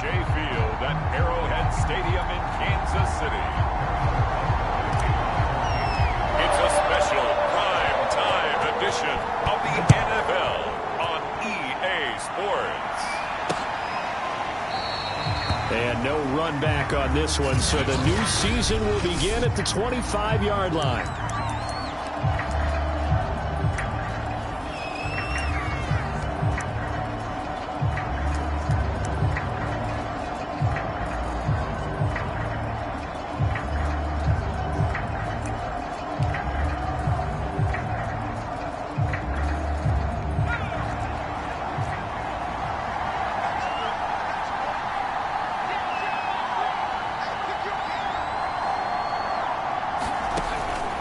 Field at Arrowhead Stadium in Kansas City. It's a special prime time edition of the NFL on EA Sports. And no run back on this one, so the new season will begin at the 25-yard line.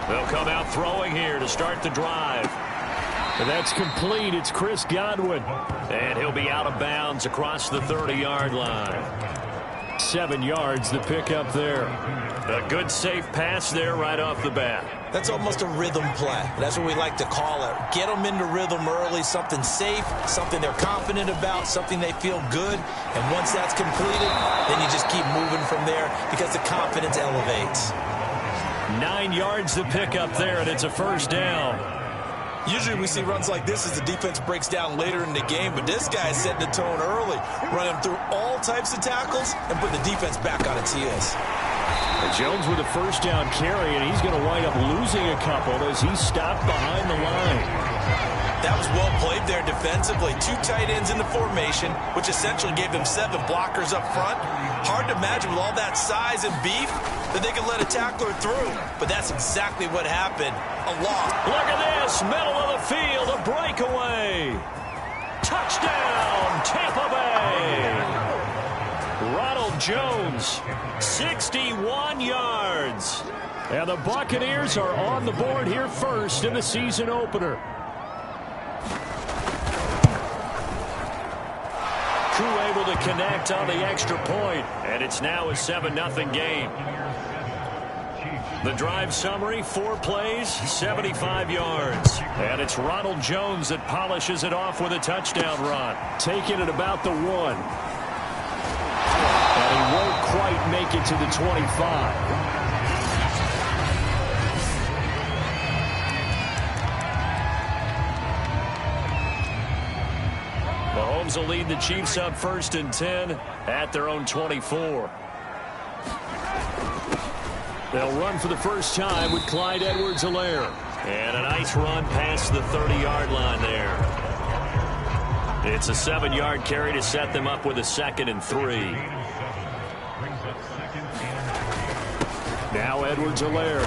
They'll come out throwing here to start the drive. And that's complete. It's Chris Godwin. And he'll be out of bounds across the 30-yard line. 7 yards, the pickup there. A good, safe pass there right off the bat. That's almost a rhythm play. That's what we like to call it. Get them into rhythm early, something safe, something they're confident about, something they feel good. And once that's completed, then you just keep moving from there because the confidence elevates. 9 yards to pick up there, and it's a first down. Usually we see runs like this as the defense breaks down later in the game, but this guy is setting the tone early, running through all types of tackles and putting the defense back on its heels. And Jones with a first down carry, and he's going to wind up losing a couple as he's stopped behind the line. That was well played there defensively. 2 tight ends in the formation, which essentially gave them 7 blockers up front. Hard to imagine with all that size and beef that they could let a tackler through. But that's exactly what happened. A loss. Look at this. Middle of the field. A breakaway. Touchdown, Tampa Bay. Ronald Jones, 61 yards. And the Buccaneers are on the board here first in the season opener. Crew able to connect on the extra point, and it's now a 7-0 game. The drive summary, 4 plays, 75 yards. And it's Ronald Jones that polishes it off with a touchdown run. Taking it about the 1. And he won't quite make it to the 25. Mahomes will lead the Chiefs up 1st and 10 at their own 24. They'll run for the first time with Clyde Edwards-Helaire. And a nice run past the 30-yard line there. It's a 7-yard carry to set them up with a 2nd and 3. Now Edwards-Helaire.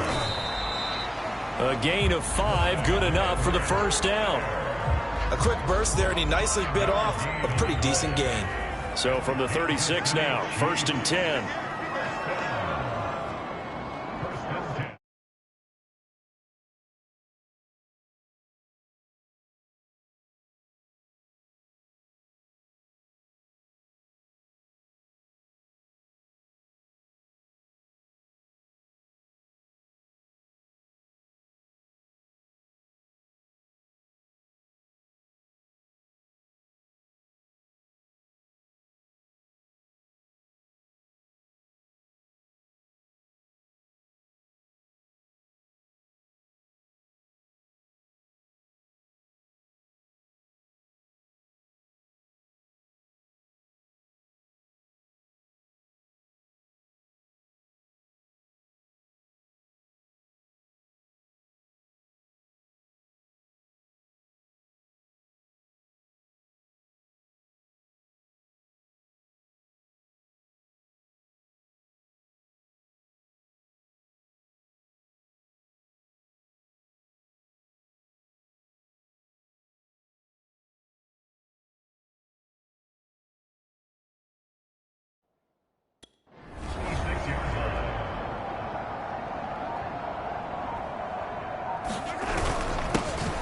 A gain of 5, good enough for the first down. A quick burst there, and he nicely bit off a pretty decent gain. So from the 36 now, 1st and 10.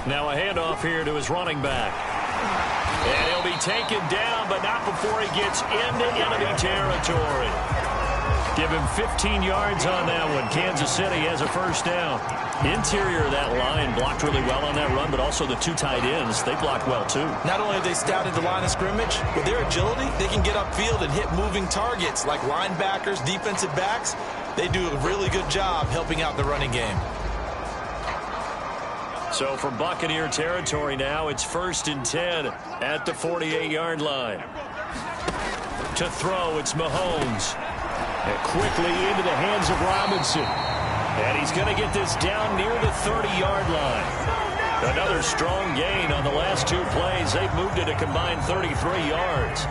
Now a handoff here to his running back. And he'll be taken down, but not before he gets into enemy territory. Give him 15 yards on that one. Kansas City has a first down. Interior of that line blocked really well on that run, but also the two tight ends, they blocked well too. Not only have they scouted the line of scrimmage, with their agility, they can get upfield and hit moving targets like linebackers, defensive backs. They do a really good job helping out the running game. So from Buccaneer territory now, it's 1st and 10 at the 48-yard line. To throw, it's Mahomes. And quickly into the hands of Robinson. And he's going to get this down near the 30-yard line. Another strong gain on the last two plays. They've moved it a combined 33 yards.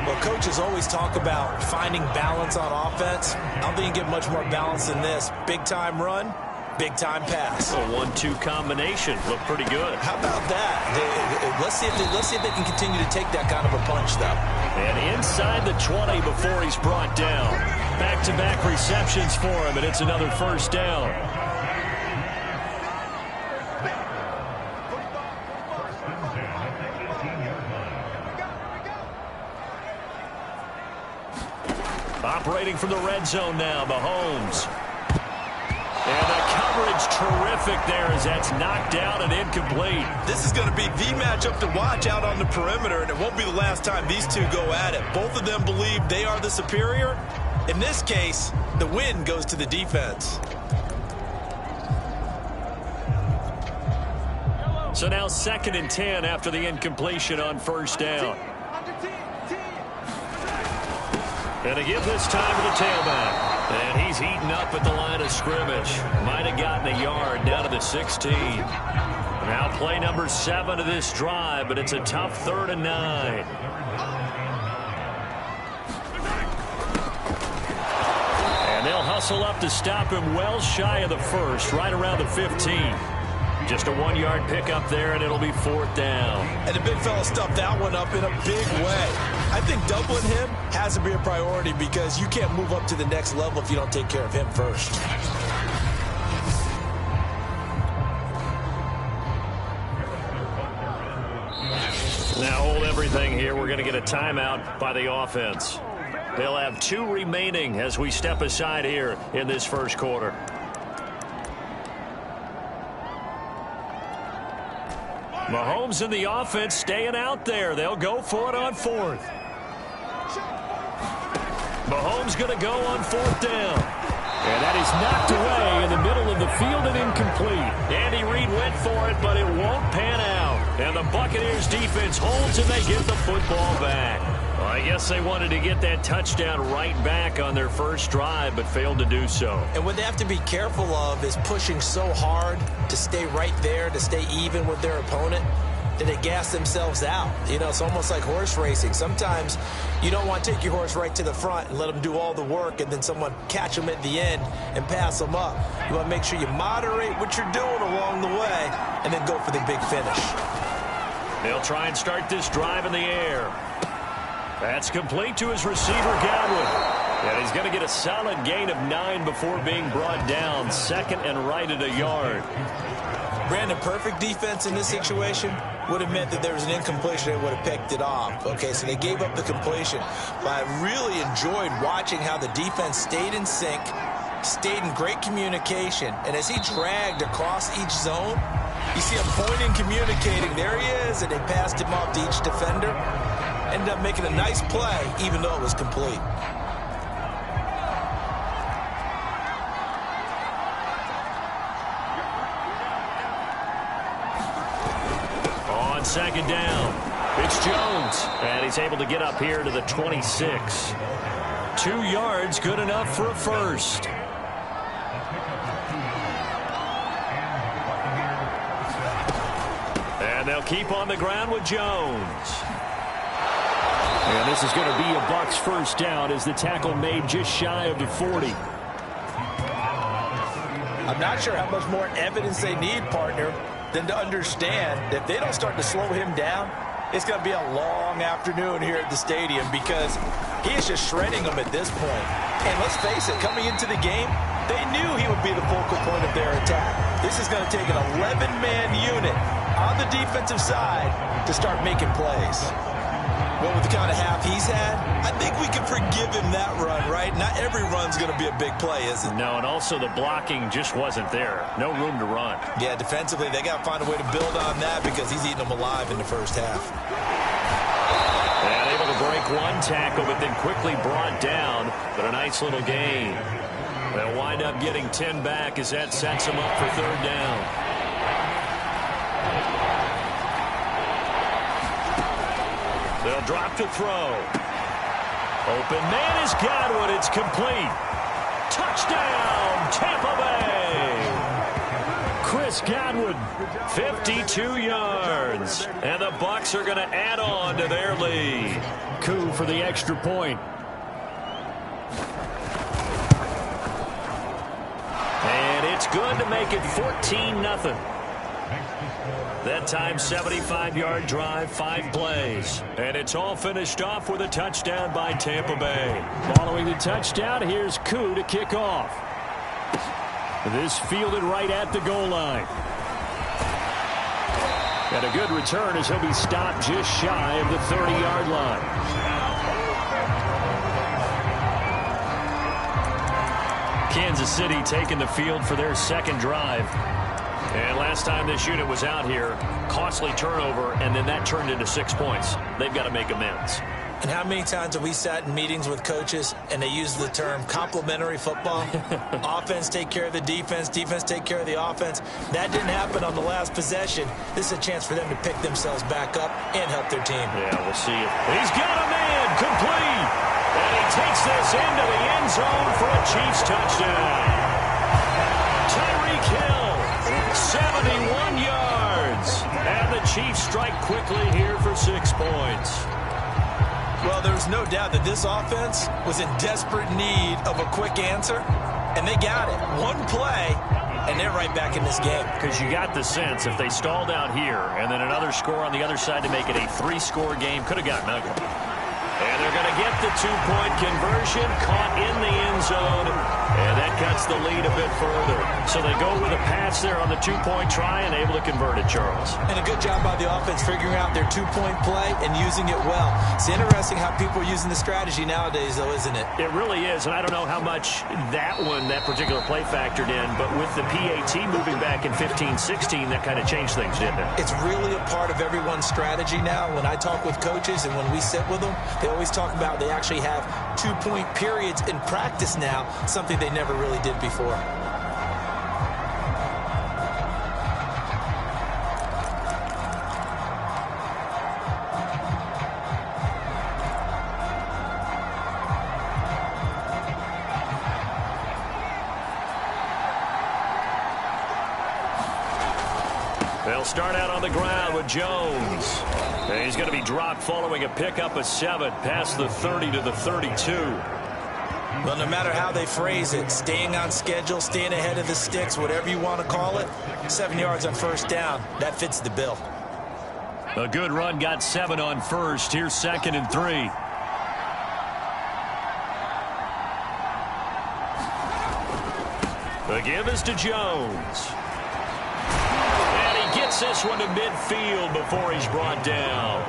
Well, coaches always talk about finding balance on offense. I don't think you get much more balance than this. Big-time run, big-time pass. A 1-2 combination. Looked pretty good. How about that? Let's see if they can continue to take that kind of a punch, though. And inside the 20 before he's brought down. Back-to-back receptions for him, and it's another first down. Operating from the red zone now, Mahomes. And the coverage terrific there as that's knocked down and incomplete. This is going to be the matchup to watch out on the perimeter, and it won't be the last time these two go at it. Both of them believe they are the superior. In this case, the win goes to the defense. So now 2nd and 10 after the incompletion on first down. And a give this time to the tailback. And he's heating up at the line of scrimmage. Might have gotten a yard down to the 16. Now play number 7 of this drive, but it's a tough 3rd and 9. And they'll hustle up to stop him well shy of the first, right around the 15. Just a 1-yard pickup there, and it'll be 4th down. And the big fella stuffed that one up in a big way. I think doubling him has to be a priority because you can't move up to the next level if you don't take care of him first. Now hold everything here. We're going to get a timeout by the offense. They'll have 2 remaining as we step aside here in this first quarter. Mahomes and the offense staying out there. They'll go for it on 4th. Mahomes going to go on 4th down. And that is knocked away in the middle of the field and incomplete. Andy Reid went for it, but it won't pan out. And the Buccaneers defense holds and they get the football back. Well, I guess they wanted to get that touchdown right back on their first drive, but failed to do so. And what they have to be careful of is pushing so hard to stay right there, to stay even with their opponent, that they gas themselves out. You know, it's almost like horse racing. Sometimes you don't want to take your horse right to the front and let them do all the work and then someone catch them at the end and pass them up. You want to make sure you moderate what you're doing along the way and then go for the big finish. They'll try and start this drive in the air. That's complete to his receiver, Godwin. And he's going to get a solid gain of 9 before being brought down. 2nd and right at a yard. Brandon, perfect defense in this situation would have meant that there was an incompletion and would have picked it off. Okay, so they gave up the completion. But I really enjoyed watching how the defense stayed in sync, stayed in great communication. And as he dragged across each zone, you see him pointing, communicating. There he is, and they passed him off to each defender. Ended up making a nice play, even though it was complete. On 2nd down, it's Jones. And he's able to get up here to the 26. 2 yards, good enough for a first. And they'll keep on the ground with Jones. And this is going to be a Bucs first down as the tackle made just shy of the 40. I'm not sure how much more evidence they need, partner, than to understand that if they don't start to slow him down, it's going to be a long afternoon here at the stadium because he is just shredding them at this point. And let's face it, coming into the game, they knew he would be the focal point of their attack. This is going to take an 11-man unit on the defensive side to start making plays. Well, with the kind of half he's had, I think we can forgive him that run, right? Not every run's going to be a big play, is it? No, and also the blocking just wasn't there. No room to run. Yeah, defensively, they got to find a way to build on that because he's eating them alive in the first half. And able to break one tackle, but then quickly brought down. But a nice little gain. They'll wind up getting 10 back as that sets them up for third down. They'll drop to throw. Open man is Godwin. It's complete. Touchdown, Tampa Bay. Chris Godwin, 52 yards. And the Bucs are going to add on to their lead. Coup for the extra point. And it's good to make it 14-0. That time, 75-yard drive, 5 plays. And it's all finished off with a touchdown by Tampa Bay. Following the touchdown, here's Koo to kick off. This fielded right at the goal line. And a good return as he'll be stopped just shy of the 30-yard line. Kansas City taking the field for their second drive. And last time this unit was out here, costly turnover, and then that turned into 6 points. They've got to make amends. And how many times have we sat in meetings with coaches and they use the term complementary football? Offense take care of the defense, defense take care of the offense. That didn't happen on the last possession. This is a chance for them to pick themselves back up and help their team. Yeah, we'll see if he's got a man complete. And he takes this into the end zone for a Chiefs touchdown. Tyreek Hill, 71 yards. And the Chiefs strike quickly here for 6 points. Well, there's no doubt that this offense was in desperate need of a quick answer, and they got it. One play, and they're right back in this game. Because you got the sense if they stalled out here and then another score on the other side to make it a 3-score game, could have gotten ugly. And they're going to get the 2-point conversion, caught in the end zone, and that cuts the lead a bit further. So they go with a pass there on the 2-point try and able to convert it, Charles. And a good job by the offense figuring out their 2-point play and using it well. It's interesting how people are using the strategy nowadays, though, isn't it? It really is, and I don't know how much that particular play factored in, but with the PAT moving back in 15-16, that kind of changed things, didn't it? It's really a part of everyone's strategy now. When I talk with coaches and when we sit with them, they always talk about they actually have 2-point periods in practice now, something they never really did before. They'll start out on the ground with Jones. And he's going to be dropped following a pickup of 7 past the 30 to the 32. Well, no matter how they phrase it, staying on schedule, staying ahead of the sticks, whatever you want to call it, 7 yards on first down, that fits the bill. A good run got 7 on first. Here's 2nd and 3. The give is to Jones. Gets this one to midfield before he's brought down.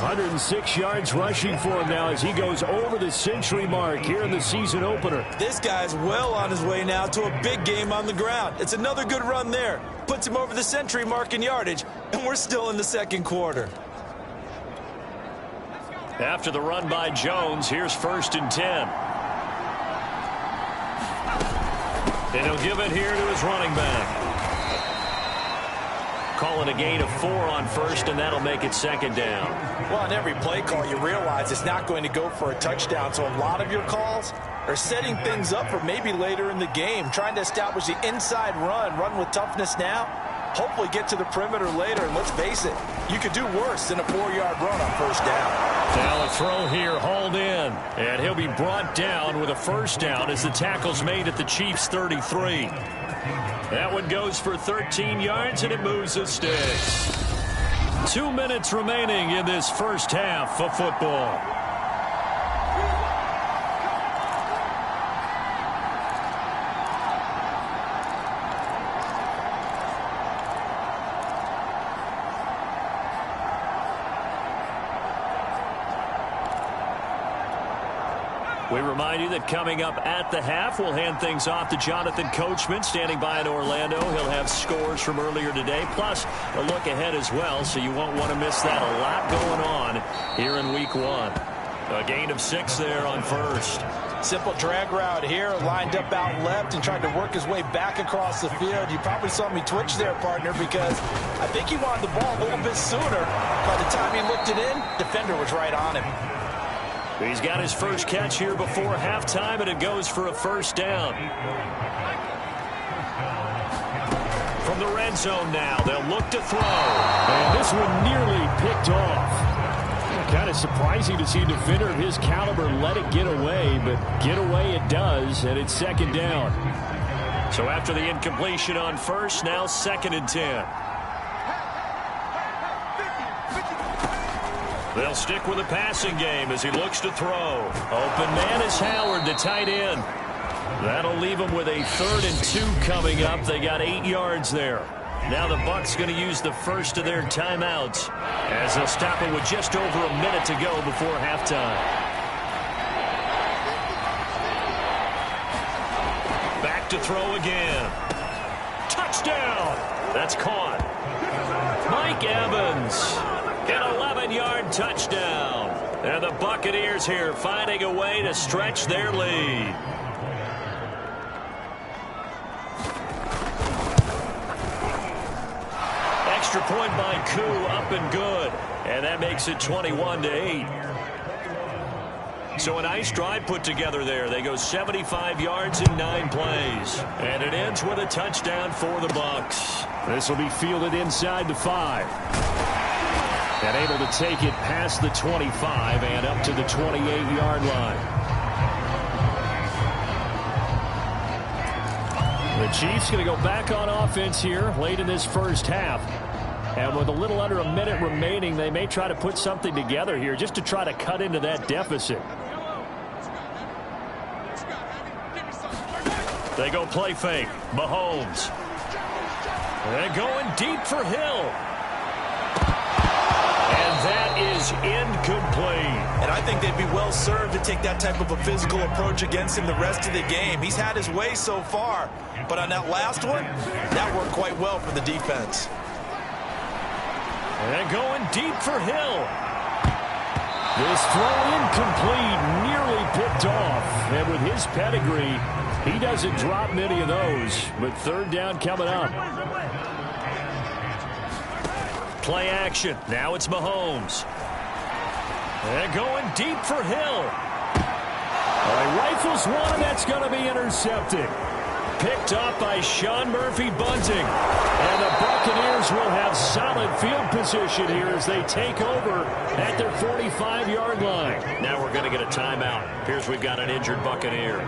106 yards rushing for him now as he goes over the century mark here in the season opener. This guy's well on his way now to a big game on the ground. It's another good run there. Puts him over the century mark in yardage, and we're still in the second quarter. After the run by Jones, here's 1st and 10. And he'll give it here to his running back. Calling a gain of 4 on first, and that'll make it 2nd down. Well, on every play call, you realize it's not going to go for a touchdown, so a lot of your calls are setting things up for maybe later in the game, trying to establish the inside run with toughness now, hopefully get to the perimeter later, and let's face it, you could do worse than a 4-yard run on first down. Now a throw here, hauled in, and he'll be brought down with a 1st down as the tackle's made at the Chiefs' 33. That one goes for 13 yards, and it moves the sticks. 2 minutes remaining in this first half of football. We remind you that coming up at the half, we'll hand things off to Jonathan Coachman, standing by in Orlando. He'll have scores from earlier today, plus a look ahead as well, so you won't want to miss that. A lot going on here in Week 1. A gain of 6 there on first. Simple drag route here, lined up out left and tried to work his way back across the field. You probably saw me twitch there, partner, because I think he wanted the ball a little bit sooner. By the time he looked it in, defender was right on him. He's got his first catch here before halftime, and it goes for a first down. From the red zone now, they'll look to throw. And this one nearly picked off. Kind of surprising to see a defender of his caliber let it get away, but get away it does, and it's second down. So after the incompletion on first, now 2nd and 10. They'll stick with the passing game as he looks to throw. Open man is Howard, the tight end. That'll leave him with a 3rd and 2 coming up. They got 8 yards there. Now the Bucs going to use the first of their timeouts as they'll stop it with just over a minute to go before halftime. Back to throw again. Touchdown! That's caught. Mike Evans. An 11-yard touchdown. And the Buccaneers here finding a way to stretch their lead. Extra point by Koo, up and good. And that makes it 21-8. So a nice drive put together there. They go 75 yards in 9 plays. And it ends with a touchdown for the Bucs. This will be fielded inside the 5. And able to take it past the 25 and up to the 28-yard line. The Chiefs going to go back on offense here late in this first half. And with a little under a minute remaining, they may try to put something together here just to try to cut into that deficit. They go play fake. Mahomes. They're going deep for Hill. That is incomplete. And I think they'd be well served to take that type of a physical approach against him the rest of the game. He's had his way so far, but on that last one, that worked quite well for the defense. And going deep for Hill. This throw incomplete, nearly picked off. And with his pedigree, he doesn't drop many of those. But 3rd down coming up. Play action. Now it's Mahomes. They're going deep for Hill. He rifles one, and that's going to be intercepted. Picked up by Sean Murphy-Bunting. And the Buccaneers will have solid field position here as they take over at their 45-yard line. Now we're going to get a timeout. Appears we've got an injured Buccaneer.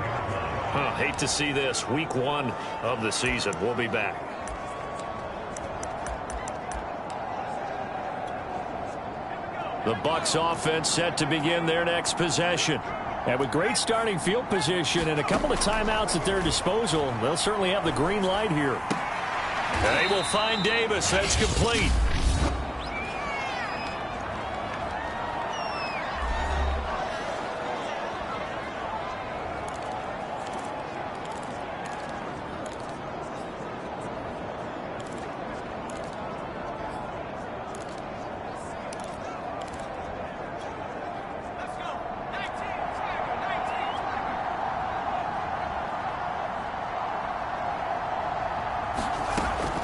Hate to see this. Week 1 of the season. We'll be back. The Bucs offense set to begin their next possession. And with great starting field position and a couple of timeouts at their disposal, they'll certainly have the green light here. They will find Davis. That's complete.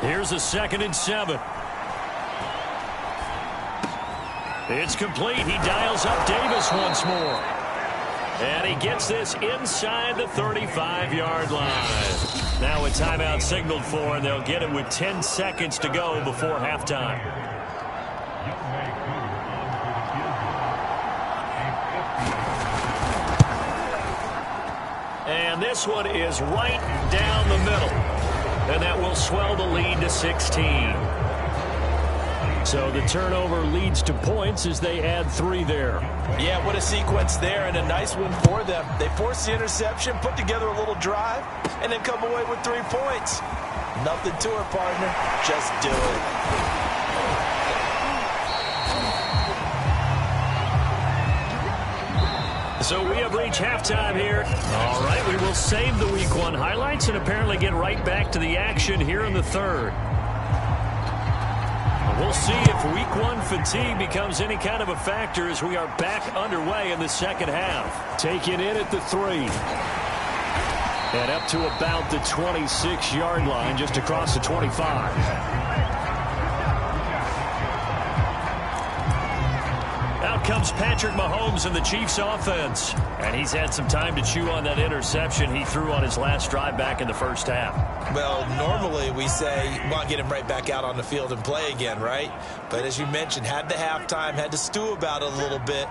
Here's a 2nd and 7. It's complete. He dials up Davis once more. And he gets this inside the 35-yard line. Now a timeout signaled for, and they'll get it with 10 seconds to go before halftime. And this one is right down the middle. And that will swell the lead to 16. So the turnover leads to points as they add 3 there. Yeah, what a sequence there, and a nice one for them. They force the interception, put together a little drive, and then come away with 3 points. Nothing to it, partner. Just do it. The So we have reached halftime here. All right, we will save the Week 1 highlights and apparently get right back to the action here in the third. We'll see if Week 1 fatigue becomes any kind of a factor as we are back underway in the second half. Taken in at the 3. And up to about the 26-yard line, just across the 25. Out comes Patrick Mahomes in the Chiefs offense. And he's had some time to chew on that interception he threw on his last drive back in the first half. Well, normally we say, well, get him right back out on the field and play again, right? But as you mentioned, had the halftime, had to stew about it a little bit.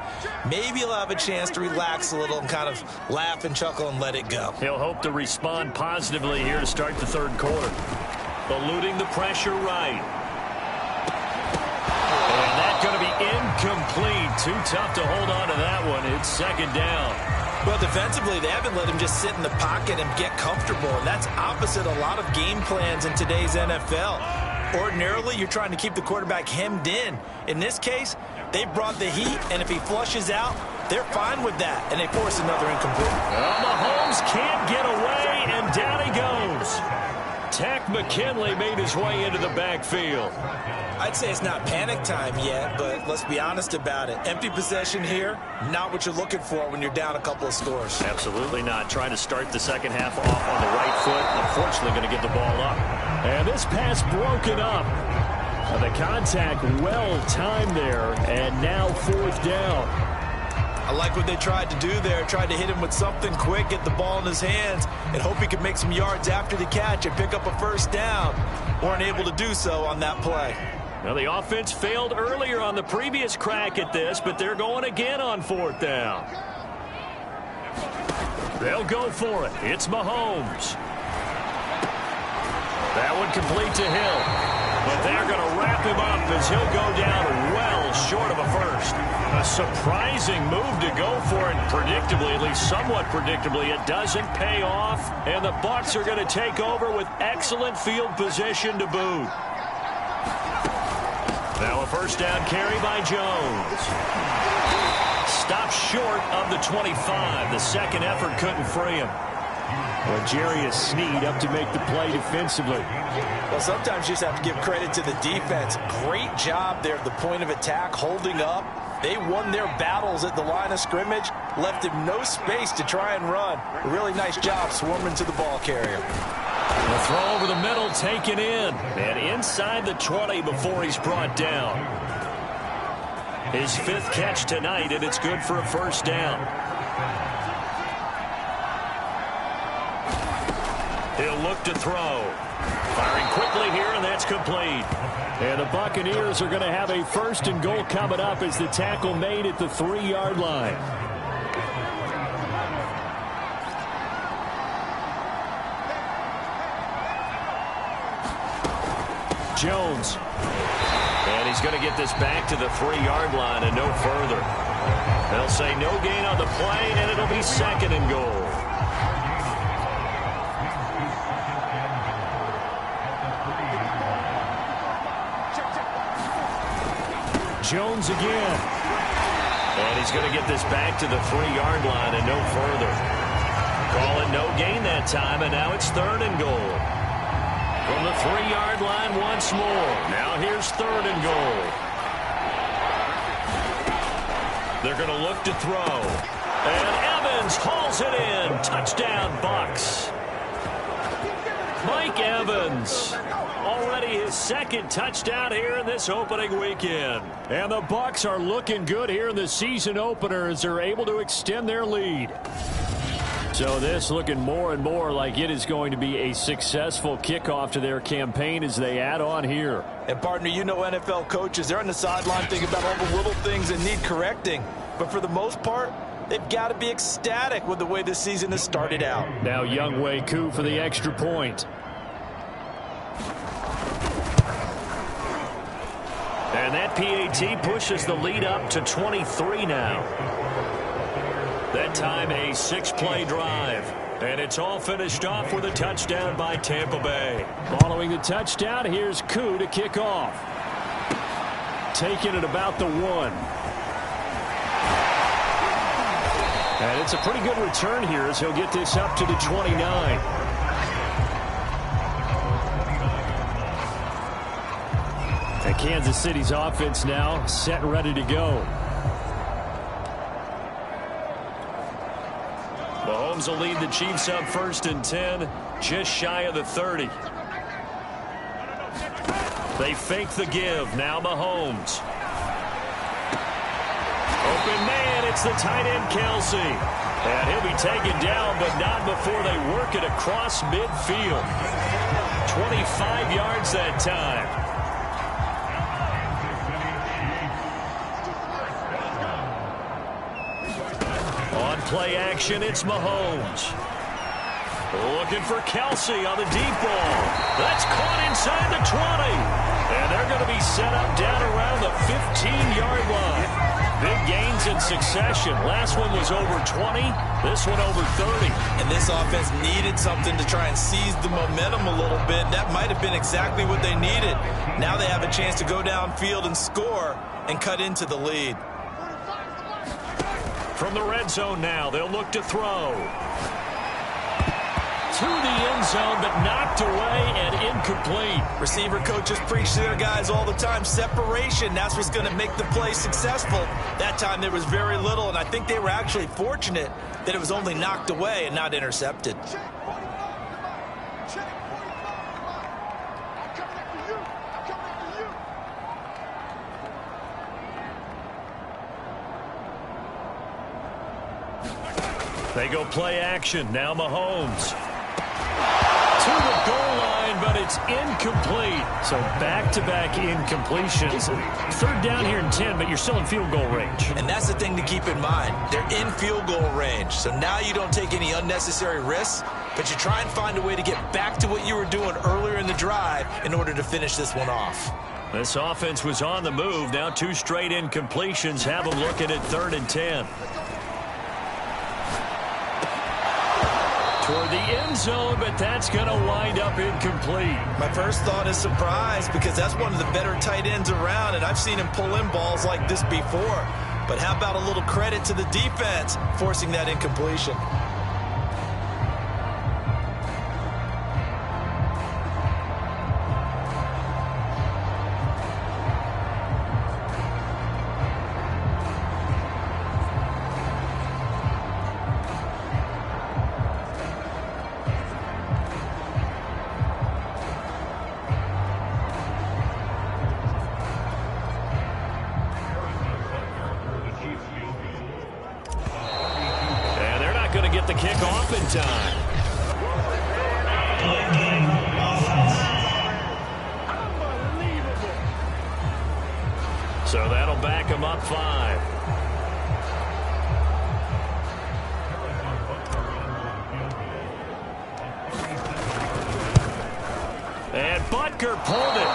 Maybe he'll have a chance to relax a little and kind of laugh and chuckle and let it go. He'll hope to respond positively here to start the third quarter. Eluding the pressure right. And that's going to be incomplete. Too tough to hold on to that one. It's second down. Well, defensively, they haven't let him just sit in the pocket and get comfortable. And that's opposite a lot of game plans in today's NFL. Ordinarily, you're trying to keep the quarterback hemmed in. In this case, they brought the heat, and if he flushes out, they're fine with that. And they force another incomplete. Mahomes can't get away, and down he goes. Takk McKinley made his way into the backfield. I'd say it's not panic time yet, but let's be honest about it. Empty possession here, not what you're looking for when you're down a couple of scores. Absolutely not. Trying to start the second half off on the right foot. Unfortunately, going to get the ball up. And this pass broken up. The contact well timed there, and now fourth down. I like what they tried to do there. Tried to hit him with something quick, get the ball in his hands, and hope he could make some yards after the catch and pick up a first down. Weren't able to do so on that play. Well, the offense failed earlier on the previous crack at this, but they're going again on fourth down. They'll go for it. It's Mahomes. That one complete to Hill. But they're going to wrap him up as he'll go down well short of a first. A surprising move to go for it. Predictably, at least somewhat predictably, it doesn't pay off. And the Bucs are going to take over with excellent field position to boot. Now a first down carry by Jones. Stopped short of the 25. The second effort couldn't free him. Well, Jarius Sneed up to make the play defensively. Well, sometimes you just have to give credit to the defense. Great job there at the point of attack, holding up. They won their battles at the line of scrimmage, left him no space to try and run. A really nice job swarming to the ball carrier. The throw over the middle taken in. And inside the 20 before he's brought down. His fifth catch tonight, and it's good for a first down. He'll look to throw. Firing quickly here, and that's complete. And the Buccaneers are going to have a first and goal coming up as the tackle made at the 3-yard line. Jones. And he's going to get this back to the 3-yard line and no further. They'll say no gain on the play, and it'll be second and goal. Jones again. And he's going to get this back to the 3-yard line and no further. Call it no gain that time, and now it's third and goal. From the 3-yard line once more. Now here's third and goal. They're going to look to throw. And Evans hauls it in. Touchdown, Bucs. Mike Evans. Already his second touchdown here in this opening weekend. And the Bucs are looking good here in the season opener as they're able to extend their lead. So this looking more and more like it is going to be a successful kickoff to their campaign as they add on here. And partner, you know NFL coaches, they're on the sideline thinking about all the little things that need correcting. But for the most part, they've got to be ecstatic with the way this season has started out. Now Younghoe Koo for the extra point. And that PAT pushes the lead up to 23 now. That time a 6-play drive. And it's all finished off with a touchdown by Tampa Bay. Following the touchdown, here's Koo to kick off. Taking it about the 1. And it's a pretty good return here as he'll get this up to the 29. And Kansas City's offense now set and ready to go. Mahomes will lead the Chiefs up 1st and 10, just shy of the 30. They fake the give. Now Mahomes. Open man, it's the tight end Kelsey. And he'll be taken down, but not before they work it across midfield. 25 yards that time. On play action, it's Mahomes. Looking for Kelsey on the deep ball. That's caught inside the 20. And they're going to be set up down around the 15-yard line. Big gains in succession. Last one was over 20. This one over 30. And this offense needed something to try and seize the momentum a little bit. That might have been exactly what they needed. Now they have a chance to go downfield and score and cut into the lead. From the red zone now, they'll look to throw. To the end zone, but knocked away and incomplete. Receiver coaches preach to their guys all the time. Separation, that's what's going to make the play successful. That time there was very little, and I think they were actually fortunate that it was only knocked away and not intercepted. They go play action. Now Mahomes. To the goal line, but it's incomplete. So back-to-back incompletions. 3rd down here and 10, but you're still in field goal range. And that's the thing to keep in mind. They're in field goal range. So now you don't take any unnecessary risks, but you try and find a way to get back to what you were doing earlier in the drive in order to finish this one off. This offense was on the move. Now 2 straight incompletions have them looking at 3rd and 10. Toward the end zone, but that's going to wind up incomplete. My first thought is surprise because that's one of the better tight ends around, and I've seen him pull in balls like this before. But how about a little credit to the defense forcing that incompletion? Going to get the kick off in time. So that'll back him up 5. And Butker pulled it.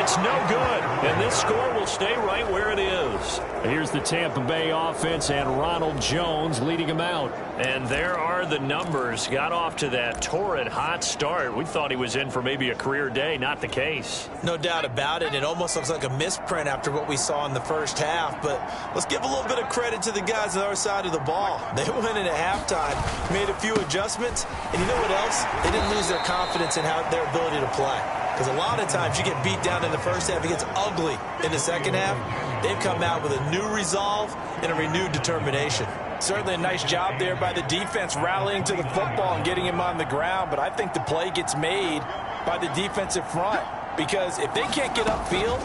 It's no good. And this score will stay right where it is. Here's the Tampa Bay offense and Ronald Jones leading them out. And there are the numbers. Got off to that torrid hot start. We thought he was in for maybe a career day. Not the case. No doubt about it. It almost looks like a misprint after what we saw in the first half. But let's give a little bit of credit to the guys on our side of the ball. They went in at halftime, made a few adjustments, and you know what else? They didn't lose their confidence in their ability to play. Because a lot of times you get beat down in the first half, it gets ugly in the second half. They've come out with a new resolve and a renewed determination. Certainly a nice job there by the defense rallying to the football and getting him on the ground, but I think the play gets made by the defensive front because if they can't get upfield,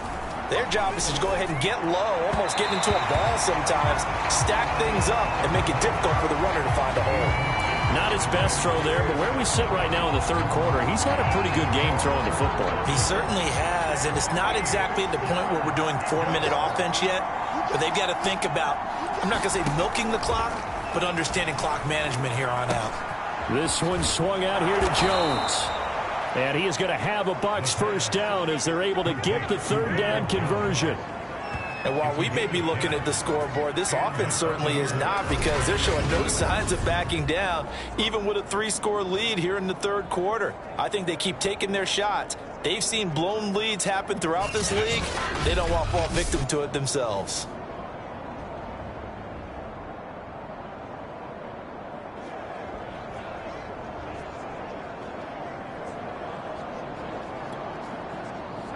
their job is to go ahead and get low, almost get into a ball sometimes, stack things up, and make it difficult for the runner to find a hole. Not his best throw there, but where we sit right now in the 3rd quarter, he's had a pretty good game throwing the football. He certainly has, and it's not exactly at the point where we're doing 4-minute offense yet, but they've got to think about, I'm not going to say milking the clock, but understanding clock management here on out. This one swung out here to Jones. And he is going to have a Bucs 1st down as they're able to get the 3rd down conversion. And while we may be looking at the scoreboard, this offense certainly is not because they're showing no signs of backing down, even with a 3-score lead here in the 3rd quarter. I think they keep taking their shots. They've seen blown leads happen throughout this league. They don't want to fall victim to it themselves.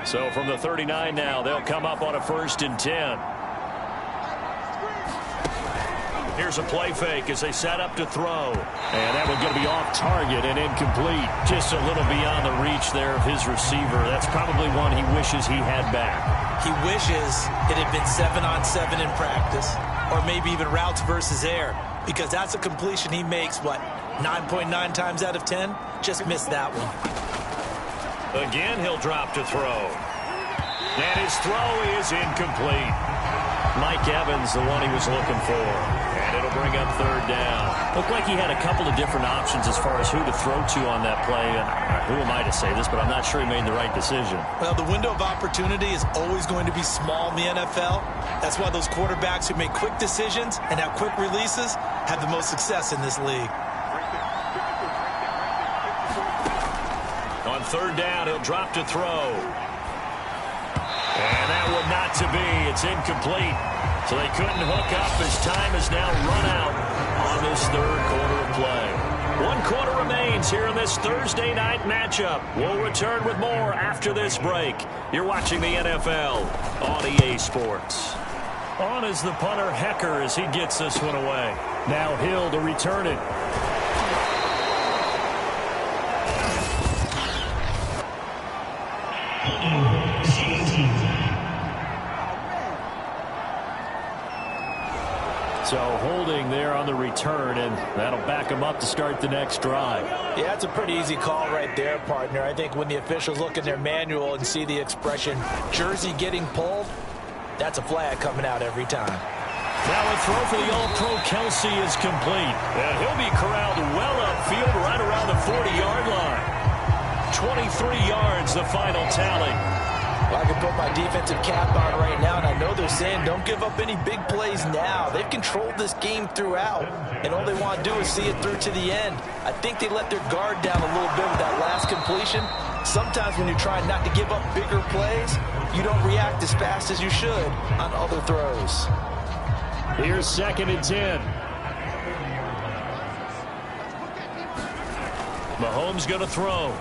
So from the 39 now, they'll come up on a 1st and 10. Here's a play fake as they set up to throw. And that one's going to be off target and incomplete. Just a little beyond the reach there of his receiver. That's probably one he wishes he had back. He wishes it had been 7-on-7 in practice, or maybe even routes versus air, because that's a completion he makes, 9.9 times out of 10? Just missed that one. Again, he'll drop to throw. And his throw is incomplete. Mike Evans, the one he was looking for. And it'll bring up 3rd down. Looked like he had a couple of different options as far as who to throw to on that play. And who am I to say this, but I'm not sure he made the right decision. Well, the window of opportunity is always going to be small in the NFL. That's why those quarterbacks who make quick decisions and have quick releases have the most success in this league. On 3rd down, he'll drop to throw. And that one not to be. It's incomplete. So they couldn't hook up as time has now run out on this 3rd quarter of play. 1 quarter remains here in this Thursday night matchup. We'll return with more after this break. You're watching the NFL on EA Sports. On is the punter Hecker as he gets this one away. Now Hill to return it. So holding there on the return, and that'll back him up to start the next drive. Yeah, it's a pretty easy call right there, partner. I think when the officials look in their manual and see the expression jersey getting pulled, that's a flag coming out every time. Now a throw for the All-Pro Kelsey is complete. And he'll be corralled well upfield right around the 40-yard line. 23 yards, the final tally. Well, I can put my defensive cap on right now, and I know they're saying don't give up any big plays now. They've controlled this game throughout, and all they want to do is see it through to the end. I think they let their guard down a little bit with that last completion. Sometimes when you're trying not to give up bigger plays, you don't react as fast as you should on other throws. Here's 2nd and 10. Mahomes going to throw.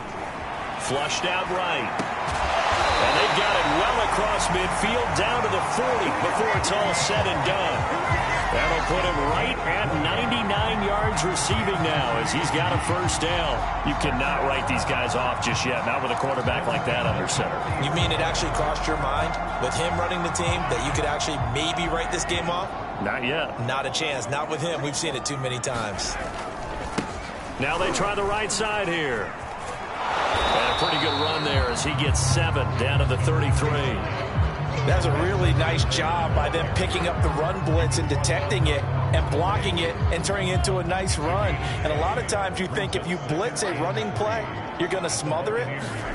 Flushed out right. And they've got it well across midfield down to the 40 before it's all said and done. That'll put him right at 99 yards receiving now as he's got a 1st down. You cannot write these guys off just yet, not with a quarterback like that under center. You mean it actually crossed your mind with him running the team that you could actually maybe write this game off? Not yet. Not a chance. Not with him. We've seen it too many times. Now they try the right side here. And a pretty good run there as he gets 7 down to the 33. That's a really nice job by them picking up the run blitz and detecting it and blocking it and turning it into a nice run. And a lot of times you think if you blitz a running play, you're going to smother it.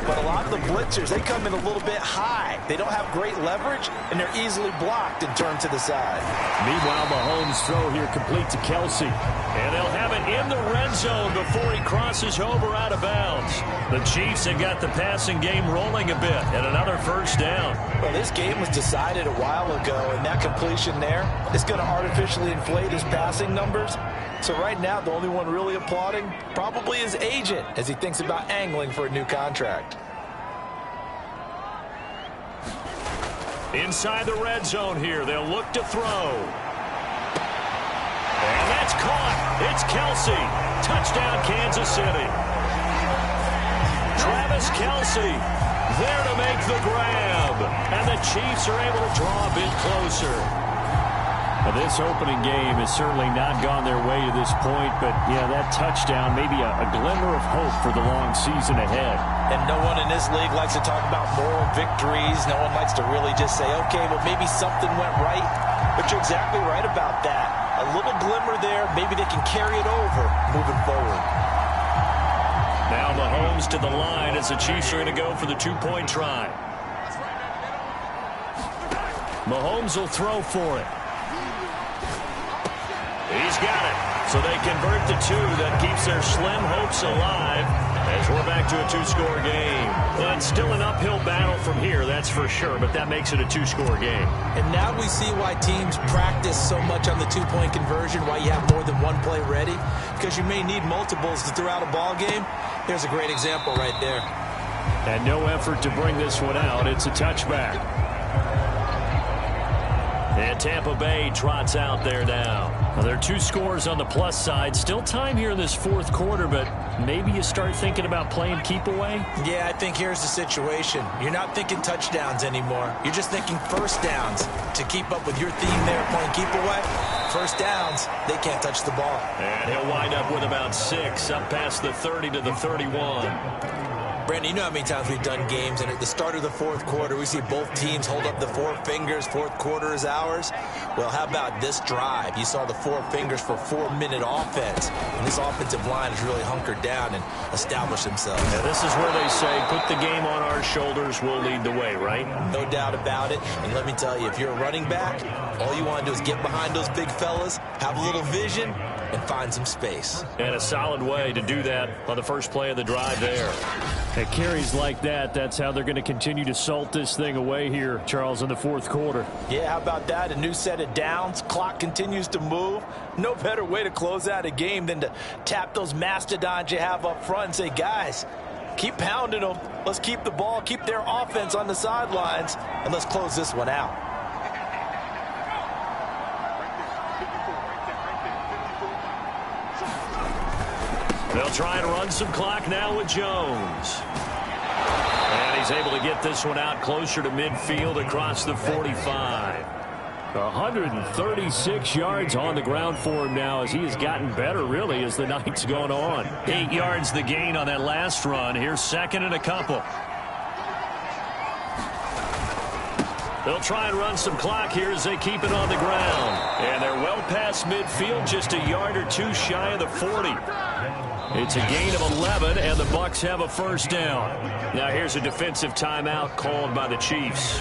But a lot of the blitzers, they come in a little bit high. They don't have great leverage, and they're easily blocked and turned to the side. Meanwhile, Mahomes' throw here complete to Kelsey. And they'll have it in the red zone before he crosses over out of bounds. The Chiefs have got the passing game rolling a bit, and another 1st down. Well, this game was decided a while ago, and that completion there is going to artificially inflate his passing numbers. So right now, the only one really applauding probably his agent as he thinks about angling for a new contract. Inside the red zone here, they'll look to throw. And that's caught. It's Kelsey. Touchdown, Kansas City. Travis Kelsey there to make the grab. And the Chiefs are able to draw a bit closer. Now, this opening game has certainly not gone their way to this point, but, yeah, that touchdown, maybe a glimmer of hope for the long season ahead. And no one in this league likes to talk about moral victories. No one likes to really just say, okay, well, maybe something went right. But you're exactly right about that. A little glimmer there, maybe they can carry it over moving forward. Now Mahomes to the line as the Chiefs are going to go for the 2-point try. Mahomes will throw for it. He's got it. So they convert the 2. That keeps their slim hopes alive as we're back to a 2-score game. Well, it's still an uphill battle from here, that's for sure, but that makes it a 2-score game. And now we see why teams practice so much on the 2-point conversion, why you have more than one play ready, because you may need multiples to throw out a ball game. Here's a great example right there. And no effort to bring this one out. It's a touchback. And Tampa Bay trots out there now. Well, there are 2 scores on the plus side. Still time here in this fourth quarter, but maybe you start thinking about playing keep away? Yeah, I think here's the situation. You're not thinking touchdowns anymore. You're just thinking first downs. To keep up with your theme there, playing keep away, first downs, they can't touch the ball. And he'll wind up with about 6, up past the 30 to the 31. Brandon, you know how many times we've done games, and at the start of the fourth quarter, we see both teams hold up the 4 fingers, fourth quarter is ours. Well, how about this drive? You saw the 4 fingers for 4-minute offense, and this offensive line has really hunkered down and established themselves. Now, this is where they say, put the game on our shoulders, we'll lead the way, right? No doubt about it, and let me tell you, if you're a running back, all you want to do is get behind those big fellas, have a little vision, and find some space. And a solid way to do that on the first play of the drive there. At carries like that, that's how they're going to continue to salt this thing away here, Charles, in the fourth quarter. Yeah, how about that? A new set of downs. Clock continues to move. No better way to close out a game than to tap those mastodons you have up front and say, guys, keep pounding them. Let's keep the ball, keep their offense on the sidelines, and let's close this one out. They'll try and run some clock now with Jones. And he's able to get this one out closer to midfield across the 45. 136 yards on the ground for him now as he has gotten better, really, as the night's gone on. 8 yards the gain on that last run. Here's second and a couple. They'll try and run some clock here as they keep it on the ground. And they're well past midfield, just a yard or 2 shy of the 40. It's a gain of 11, and the Bucs have a first down. Now here's a defensive timeout called by the Chiefs.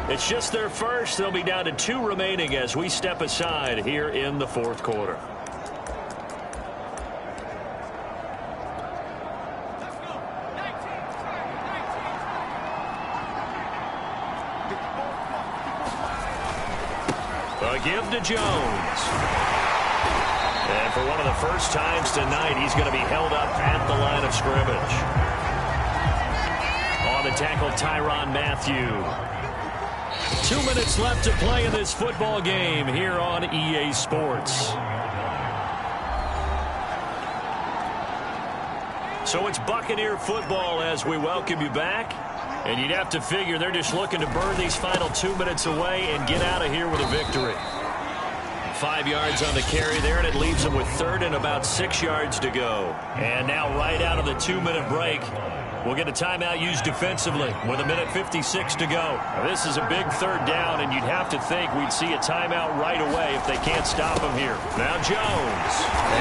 It's just their first. They'll be down to 2 remaining as we step aside here in the fourth quarter. A give to Jones. And for one of the first times tonight, he's going to be held up at the line of scrimmage. On the tackle, Tyrann Mathieu. 2 minutes left to play in this football game here on EA Sports. So it's Buccaneer football as we welcome you back. And you'd have to figure they're just looking to burn these final 2 minutes away and get out of here with a victory. 5 yards on the carry there, and it leaves them with third and about 6 yards to go. And now right out of the 2-minute break, we'll get a timeout used defensively with 1:56 to go. Now, this is a big third down, and you'd have to think we'd see a timeout right away if they can't stop him here. Now Jones,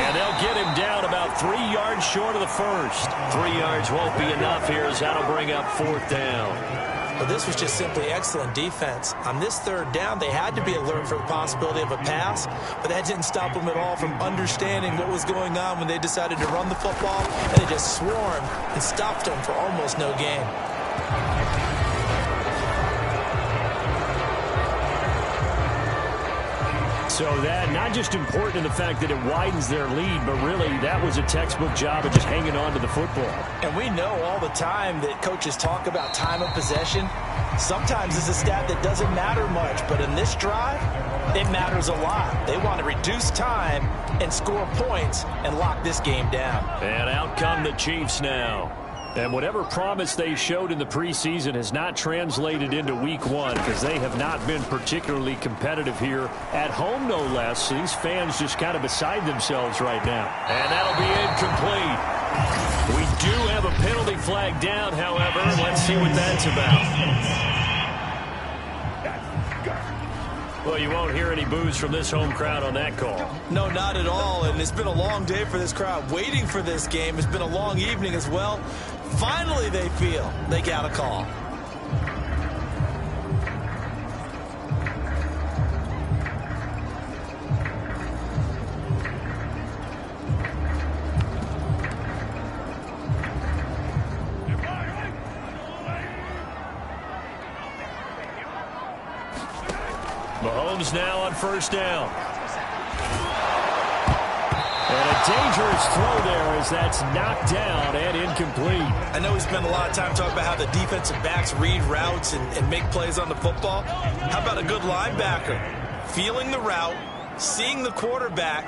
and they'll get him down about 3 yards short of the first. 3 yards won't be enough here as that'll bring up fourth down. Well, this was just simply excellent defense. On this third down, they had to be alert for the possibility of a pass, but that didn't stop them at all from understanding what was going on when they decided to run the football, and they just swarmed and stopped them for almost no gain. So that, not just important in the fact that it widens their lead, but really that was a textbook job of just hanging on to the football. And we know all the time that coaches talk about time of possession. Sometimes it's a stat that doesn't matter much, but in this drive, it matters a lot. They want to reduce time and score points and lock this game down. And out come the Chiefs now. And whatever promise they showed in the preseason has not translated into week one because they have not been particularly competitive here at home, no less. So these fans just kind of beside themselves right now. And that'll be incomplete. We do have a penalty flag down, however. Let's see what that's about. Well, you won't hear any boos from this home crowd on that call. No, not at all. And it's been a long day for this crowd waiting for this game. It's been a long evening as well. Finally, they feel they got a call. Mahomes now on first down. And a dangerous throw there as that's knocked down and incomplete. I know we spent a lot of time talking about how the defensive backs read routes and make plays on the football. How about a good linebacker? Feeling the route, seeing the quarterback,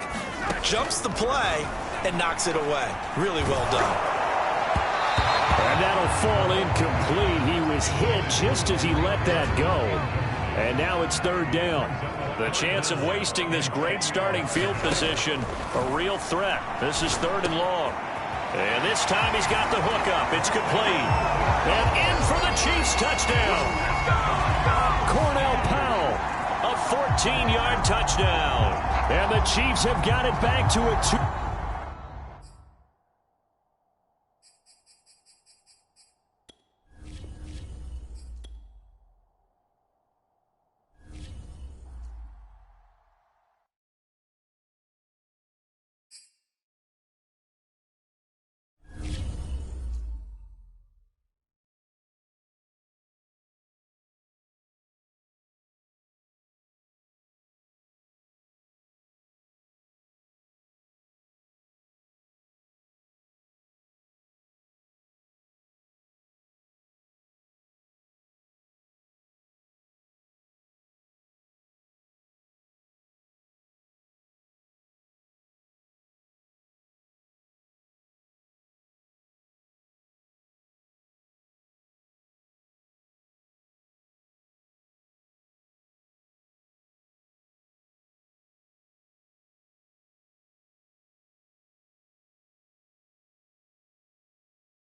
jumps the play, and knocks it away. Really well done. And that'll fall incomplete. He was hit just as he let that go. And now it's third down. The chance of wasting this great starting field position, a real threat. This is third and long. And this time he's got the hook up. It's complete. And in for the Chiefs touchdown. Cornell Powell, a 14-yard touchdown. And the Chiefs have got it back to a 2.